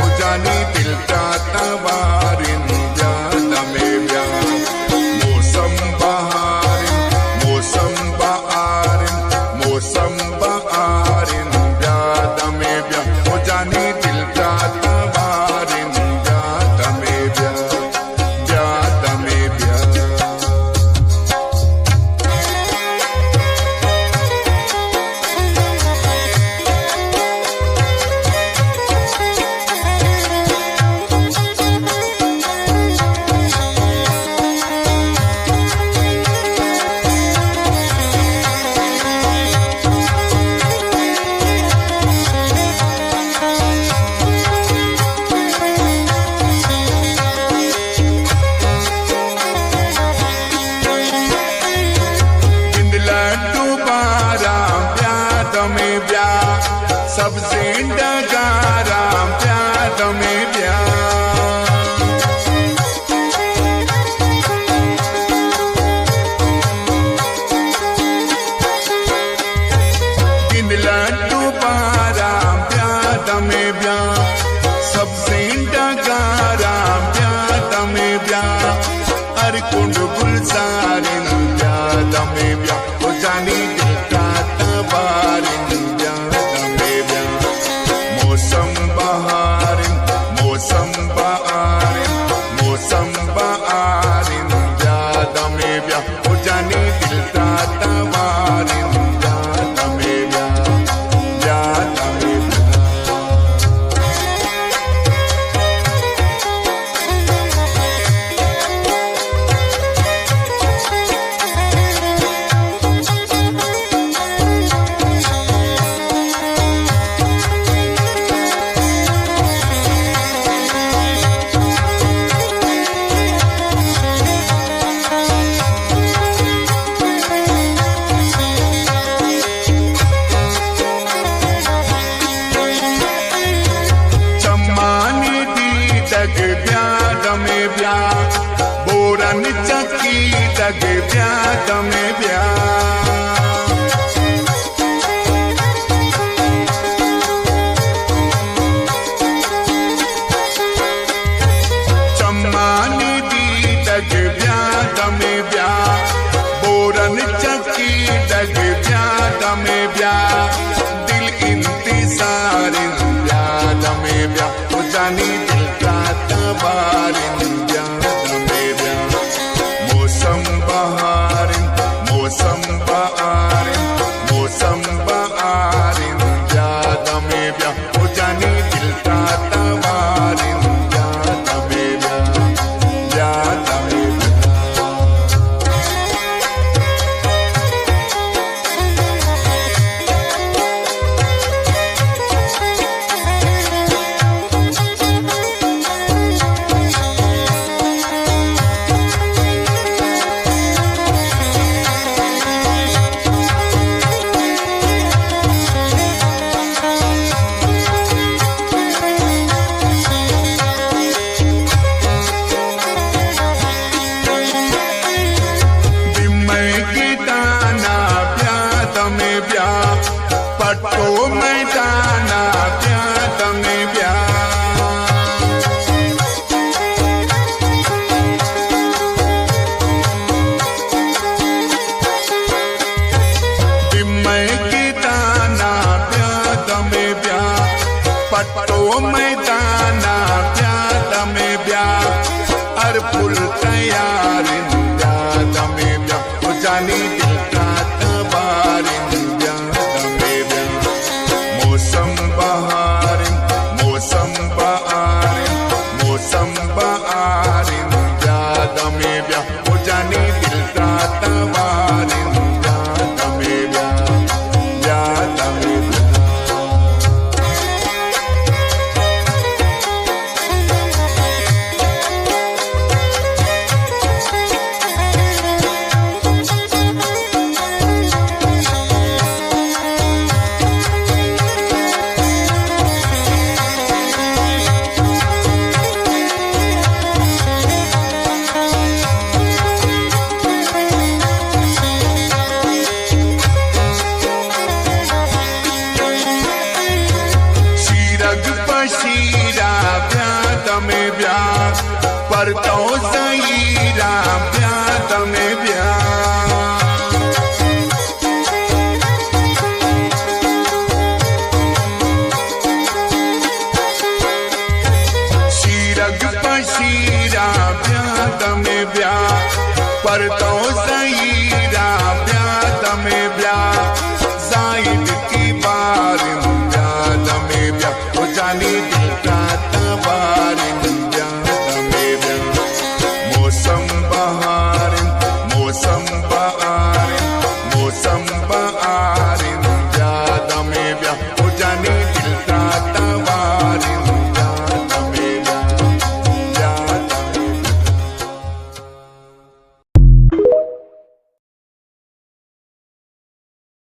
उजानी दिल जाता वारिन व्यादा में व्या मौसम बहारिन मौसम बहारिन मौसम बहारिन व्यादा में व्या उजानी दिल जाता वारिन व्यादा में व्या व्यादा में व्या सबसे डगारा प्याद में लड्डू पारा प्याद में ब्या सबसे डगारा प्याद में ब्या हर कुंड गुलजारिन प्याद में ब्या वो जानी दिल का तबारिन मौसम बहारिन मौसम बहारिन मौसम बहारिन व्यादा में व्या उजानी दिल जाता वारिन व्यादा में व्या व्यादा में बोरन चकी डग ब्याद में ब्या चम्मानी दी डग ब्याद में ब्या बोरन चकी डग ब्याद में ब्या दिल इंतजार ब्याद में ब्या उजानी दिल का तबारिन मौसम बहारिन मौसम बहारिन मौसम बहारिन व्यादा में व्या उजानी दिल का तबारिन व्यादा में व्या व्यादा में पट्टो मैदाना प्याद में ब्या बिम्मय की दाना प्याद में ब्या पट्टो मैदाना प्याद में ब्या हर फुल तैयारिन प्याद में ब्या उजानी दिल का तबारिन मौसम बहारिन मौसम बहारिन मौसम बहारिन व्यादा में व्या उजानी दिल का तबारिन व्यादा में व्या व्यादा में व्या शीरा तमे ब्या पर तो सही राम ब्या तमे ब्या शीरग पशीरा ब्या तमे ब्या पर तो